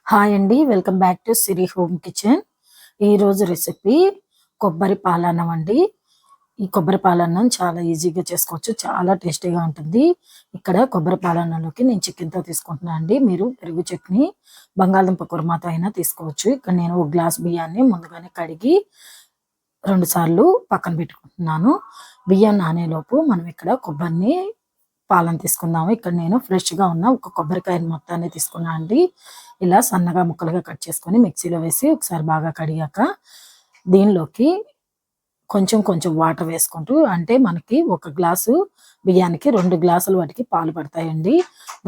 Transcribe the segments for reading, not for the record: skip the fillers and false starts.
Hi అండి. Welcome back to Siri home kitchen. ఈరోజు recipe కొబ్బరి పాలన్నం అండి. ఈ కొబ్బరి పాలన్నం చాలా ఈజీగా చేసుకోవచ్చు. చాలా టేస్టీగా ఉంటుంది. ఇక్కడ కొబ్బరి పాలన్నంలోకి నేను చికెన్‌తో తీసుకుంటున్నాను అండి. మీరు పెరుగు చట్నీ, బంగాళదుంప కుర్మాతో అయినా తీసుకోవచ్చు. ఇక్కడ నేను ఒక గ్లాస్ బియ్యాన్ని ముందుగానే కడిగి 2 సార్లు పక్కన పెట్టుకుంటున్నాను. బియ్యం నానేలోపు మనం ఇక్కడ కొబ్బరిని పాలను తీసుకుందాము. ఇక్కడ నేను ఫ్రెష్‌గా ఉన్న ఒక కొబ్బరికాయని మొత్తాన్ని తీసుకున్నా అండి. ఇలా సన్నగా ముక్కలుగా కట్ చేసుకొని మిక్సీలో వేసి ఒకసారి బాగా కడిగాక దీనిలోకి కొంచెం కొంచెం వాటర్ వేసుకుంటూ, అంటే మనకి ఒక గ్లాసు బియ్యానికి 2 గ్లాసుల వాటికి పాలు పడతాయండి.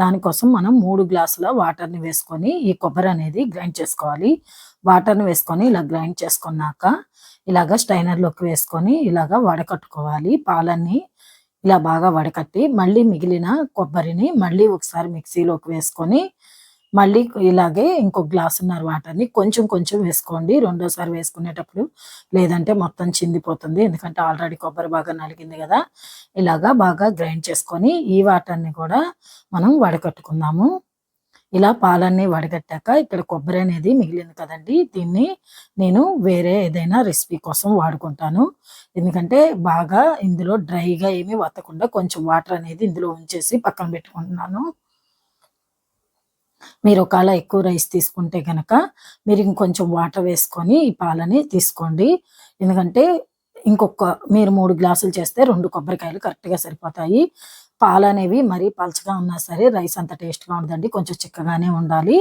దానికోసం మనం 3 గ్లాసుల వాటర్‌ని వేసుకొని ఈ కొబ్బరి అనేది గ్రైండ్ చేసుకోవాలి. వాటర్‌ని వేసుకొని ఇలా గ్రైండ్ చేసుకున్నాక ఇలాగ స్ట్రైనర్‌లోకి వేసుకొని ఇలాగ వడకట్టుకోవాలి. పాలన్నీ ఇలా బాగా వడకట్టి మళ్ళీ మిగిలిన కొబ్బరిని మళ్ళీ ఒకసారి మిక్సీలోకి వేసుకొని మళ్ళీ ఇలాగే ఇంకో గ్లాసున్నర వాటర్‌ని కొంచెం కొంచెం వేసుకోండి. రెండోసారి వేసుకునేటప్పుడు లేదంటే మొత్తం చిందిపోతుంది. ఎందుకంటే ఆల్రెడీ కొబ్బరి బాగా నలిగింది గదా! ఇలాగా బాగా గ్రైండ్ చేసుకొని ఈ వాటర్‌ని కూడా మనం వడకట్టుకుందాము. ఇలా పాలన్నీ వడగట్టాక ఇక్కడ కొబ్బరి అనేది మిగిలింది కదండీ! దీన్ని నేను వేరే ఏదైనా రెసిపీ కోసం వాడుకుంటాను. ఎందుకంటే బాగా ఇందులో డ్రైగా ఏమీ వత్తకుండా కొంచెం వాటర్ అనేది ఇందులో ఉంచేసి పక్కన పెట్టుకుంటున్నాను. మీరు ఒకవేళ ఎక్కువ రైస్ తీసుకుంటే గనక మీరు ఇంకొంచెం వాటర్ వేసుకొని ఈ పాలని తీసుకోండి. ఎందుకంటే మీరు 3 గ్లాసులు చేస్తే 2 కొబ్బరికాయలు కరెక్ట్‌గా సరిపోతాయి. పాలనేవి మరీ పలచగా ఉన్నా సరే రైస్ అంత టేస్ట్‌గా ఉండదండి. కొంచెం చిక్కగానే ఉండాలి.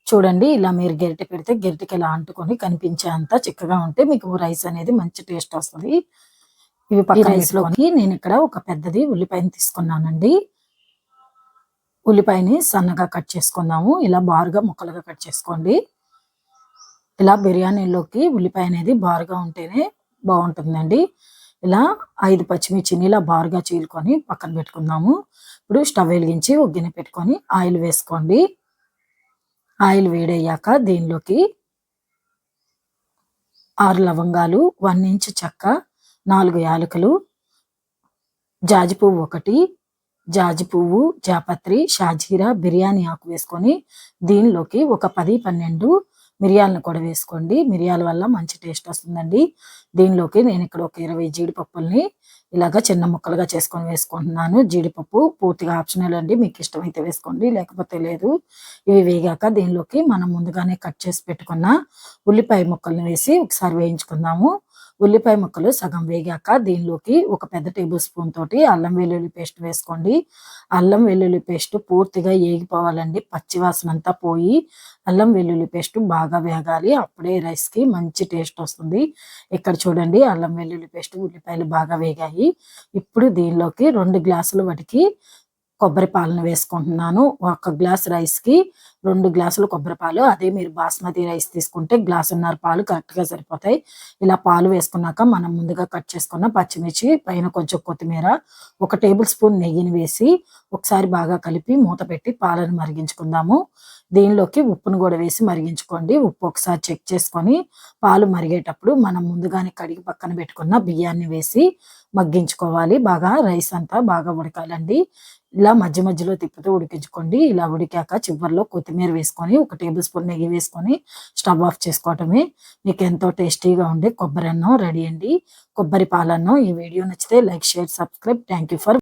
చూడండి, ఇలా మీరు గరిటె పెడితే గరిటెకి ఇలా అంటుకొని కనిపించేంత చిక్కగా ఉంటే మీకు రైస్ అనేది మంచి టేస్ట్ వస్తది. ఇవి పక్కన రైస్‌లోకి నేనిక్కడ ఒక పెద్దది ఉల్లిపాయని తీసుకున్నానండి. ఉల్లిపాయని సన్నగా కట్ చేసుకుందాము. ఇలా బారుగా ముక్కలుగా కట్ చేసుకోండి. ఇలా బిర్యానీలోకి ఉల్లిపాయ అనేది బారుగా ఉంటేనే బాగుంటుందండి. ఇలా 5 పచ్చిమిర్చిని ఇలా బారుగా చీలుకొని పక్కన పెట్టుకుందాము. ఇప్పుడు స్టవ్ వెలిగించి ఒక గిన్నె పెట్టుకొని ఆయిల్ వేసుకోండి. ఆయిల్ వేడయ్యాక దీనిలోకి 6 లవంగాలు, 1 ఇంచు చెక్క, 4 యాలకులు, జాజి పువ్వు 1, జాజి పువ్వు, జాపత్రి, షాజీరా, బిర్యానీ ఆకు వేసుకొని దీనిలోకి ఒక 10, 12 మిరియాలను కూడా వేసుకోండి. మిరియాల వల్ల మంచి టేస్ట్ వస్తుందండి. దీనిలోకి నేను ఇక్కడ ఒక 20 జీడిపప్పుల్ని ఇలాగ చిన్న ముక్కలుగా చేసుకొని వేసుకుంటున్నాను. జీడిపప్పు పూర్తిగా ఆప్షనల్ అండి. మీకు ఇష్టమైతే వేసుకోండి, లేకపోతే లేదు. ఇవి వేగాక దీనిలోకి మనం ముందుగానే కట్ చేసి పెట్టుకున్న ఉల్లిపాయ ముక్కల్ని వేసి ఒకసారి వేయించుకుందాము. ఉల్లిపాయ ముక్కలు సగం వేగాక దీనిలోకి ఒక పెద్ద టేబుల్ స్పూన్ తోటి అల్లం వెల్లుల్లి పేస్ట్ వేసుకోండి. అల్లం వెల్లుల్లి పేస్ట్ పూర్తిగా ఏగిపోవాలండి. పచ్చి వాసన అంతా పోయి అల్లం వెల్లుల్లి పేస్ట్ బాగా వేగాలి. అప్పుడే రైస్‌కి మంచి టేస్ట్ వస్తుంది. ఇక్కడ చూడండి, అల్లం వెల్లుల్లి పేస్ట్, ఉల్లిపాయలు బాగా వేగాయి. ఇప్పుడు దీనిలోకి 2 గ్లాసుల వాటికి కొబ్బరి పాలను వేసుకుంటున్నాను. ఒక గ్లాస్ రైస్‌కి 2 గ్లాసులు కొబ్బరి పాలు. అదే మీరు బాస్మతి రైస్ తీసుకుంటే గ్లాసున్నర పాలు కరెక్ట్‌గా సరిపోతాయి. ఇలా పాలు వేసుకున్నాక మనం ముందుగా కట్ చేసుకున్న పచ్చిమిర్చి, పైన కొంచెం కొత్తిమీర, 1 టేబుల్ స్పూన్ నెయ్యిని వేసి ఒకసారి బాగా కలిపి మూత పెట్టి పాలను మరిగించుకుందాము. దీనిలోకి ఉప్పును కూడా వేసి మరిగించుకోండి. ఉప్పు ఒకసారి చెక్ చేసుకొని పాలు మరిగేటప్పుడు మనం ముందుగానే కడిగి పక్కన పెట్టుకున్న బియ్యాన్ని వేసి మగ్గించుకోవాలి. బాగా రైస్ అంతా బాగా ఉడకాలండి. ఇలా మధ్య మధ్యలో తిప్పుతూ ఉడికించుకోండి. ఇలా ఉడికాక చివరిలో కొత్తిమీర వేసుకొని 1 టేబుల్ స్పూన్ నెయ్యి వేసుకొని స్టవ్ ఆఫ్ చేసుకోవటమే. మీకు ఎంతో టేస్టీగా ఉండే కొబ్బరి అన్నం రెడీ అండి. కొబ్బరి పాలన్నం. ఈ వీడియో నచ్చితే like, share, subscribe. Thank you for